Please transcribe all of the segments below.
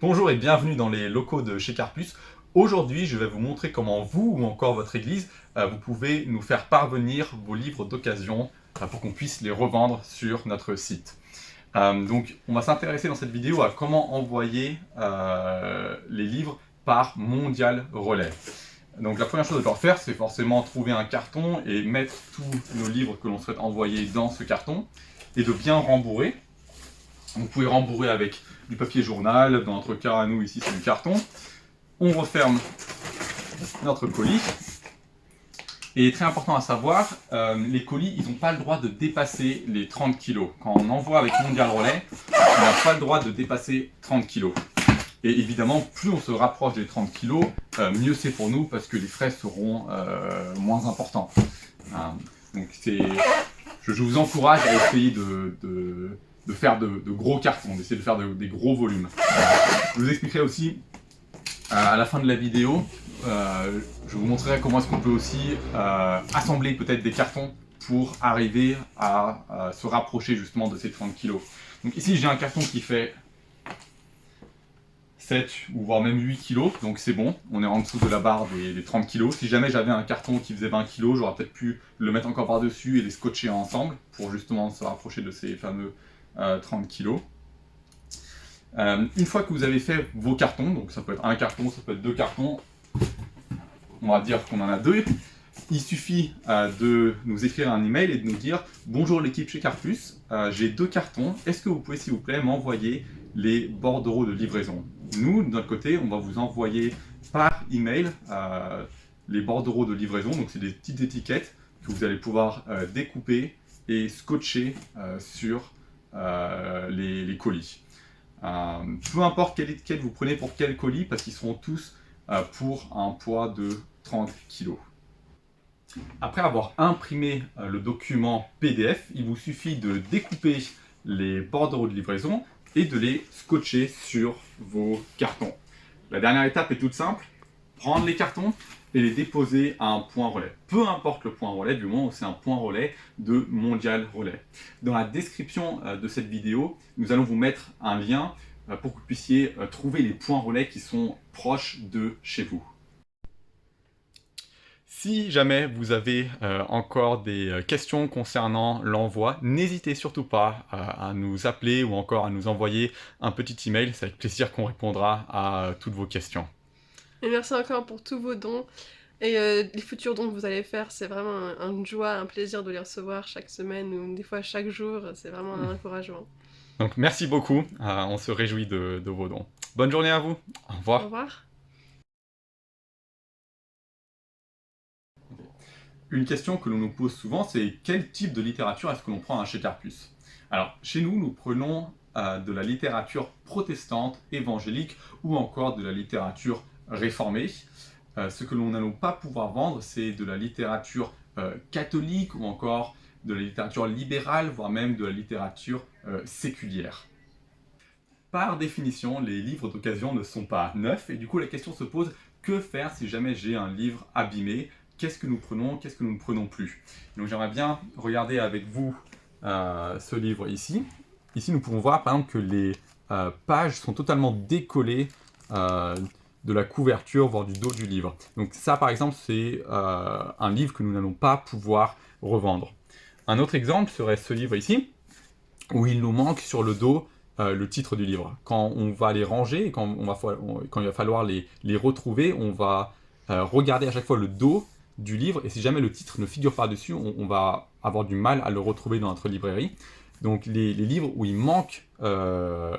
Bonjour et bienvenue dans les locaux de chez Carplus. Aujourd'hui, je vais vous montrer comment vous ou encore votre église, vous pouvez nous faire parvenir vos livres d'occasion pour qu'on puisse les revendre sur notre site. Donc, on va s'intéresser dans cette vidéo à comment envoyer les livres par Mondial Relais. Donc, la première chose à devoir faire, c'est forcément trouver un carton et mettre tous nos livres que l'on souhaite envoyer dans ce carton et de bien rembourrer. Vous pouvez rembourrer avec du papier journal, dans notre cas à nous ici c'est du carton. On referme notre colis. Et très important à savoir, les colis ils n'ont pas le droit de dépasser les 30 kg. Quand on envoie avec Mondial Relais, on n'a pas le droit de dépasser 30 kg. Et évidemment, plus on se rapproche des 30 kg, mieux c'est pour nous parce que les frais seront moins importants. Donc je vous encourage à essayer de faire de gros cartons, d'essayer de faire des gros volumes. Je vous expliquerai aussi à la fin de la vidéo, je vous montrerai comment est-ce qu'on peut aussi assembler peut-être des cartons pour arriver à se rapprocher justement de ces 30 kg. Donc ici j'ai un carton qui fait 7 ou voire même 8 kg, donc c'est bon, on est en dessous de la barre des 30 kg. Si jamais j'avais un carton qui faisait 20 kg, j'aurais peut-être pu le mettre encore par-dessus et les scotcher ensemble pour justement se rapprocher de ces fameux 30 kg. Une fois que vous avez fait vos cartons, donc ça peut être un carton, ça peut être deux cartons, on va dire qu'on en a deux, il suffit de nous écrire un email et de nous dire « Bonjour l'équipe chez Carplus, j'ai deux cartons, est-ce que vous pouvez s'il vous plaît m'envoyer les bordereaux de livraison ?» Nous, de notre côté, on va vous envoyer par email les bordereaux de livraison, donc c'est des petites étiquettes que vous allez pouvoir découper et scotcher sur les colis. Peu importe quelle étiquette vous prenez pour quel colis, parce qu'ils seront tous pour un poids de 30 kg. Après avoir imprimé le document PDF, il vous suffit de découper les bordereaux de livraison et de les scotcher sur vos cartons. La dernière étape est toute simple, prendre les cartons et les déposer à un point relais. Peu importe le point relais, du moment où c'est un point relais de Mondial Relais. Dans la description de cette vidéo, nous allons vous mettre un lien pour que vous puissiez trouver les points relais qui sont proches de chez vous. Si jamais vous avez encore des questions concernant l'envoi, n'hésitez surtout pas à nous appeler ou encore à nous envoyer un petit email. C'est avec plaisir qu'on répondra à toutes vos questions. Et merci encore pour tous vos dons. Et les futurs dons que vous allez faire, c'est vraiment une joie, un plaisir de les recevoir chaque semaine ou des fois chaque jour. C'est vraiment un encouragement. Donc merci beaucoup, on se réjouit de vos dons. Bonne journée à vous, au revoir. Au revoir. Une question que l'on nous pose souvent, c'est quel type de littérature est-ce que l'on prend chez Carplus? Alors, chez nous, nous prenons de la littérature protestante, évangélique ou encore de la littérature réformée. Ce que l'on n'allons pas pouvoir vendre, c'est de la littérature catholique ou encore de la littérature libérale, voire même de la littérature séculière. Par définition, les livres d'occasion ne sont pas neufs et du coup la question se pose, que faire si jamais j'ai un livre abîmé? Qu'est-ce que nous prenons, qu'est-ce que nous ne prenons plus? Donc j'aimerais bien regarder avec vous ce livre ici. Ici nous pouvons voir par exemple que les pages sont totalement décollées de la couverture, voire du dos du livre. Donc ça par exemple c'est un livre que nous n'allons pas pouvoir revendre. Un autre exemple serait ce livre ici, où il nous manque sur le dos le titre du livre. Quand on va les ranger, et quand il va falloir les retrouver, on va regarder à chaque fois le dos du livre, et si jamais le titre ne figure pas dessus, on va avoir du mal à le retrouver dans notre librairie. Donc les livres où il manque le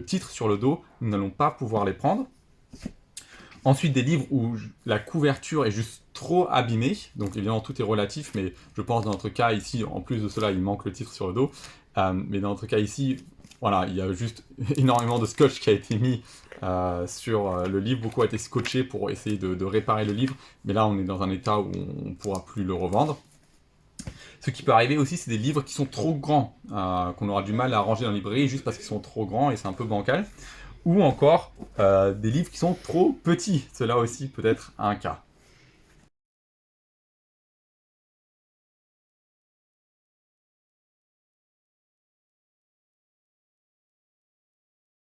titre sur le dos, nous n'allons pas pouvoir les prendre. Ensuite, des livres où la couverture est juste trop abîmée, donc évidemment tout est relatif, mais je pense dans notre cas ici, en plus de cela, il manque le titre sur le dos. Mais dans notre cas ici, voilà, il y a juste énormément de scotch qui a été mis sur le livre. Beaucoup a été scotché pour essayer de réparer le livre, mais là on est dans un état où on ne pourra plus le revendre. Ce qui peut arriver aussi, c'est des livres qui sont trop grands, qu'on aura du mal à ranger dans la librairie juste parce qu'ils sont trop grands et c'est un peu bancal. Ou encore des livres qui sont trop petits, cela aussi peut être un cas.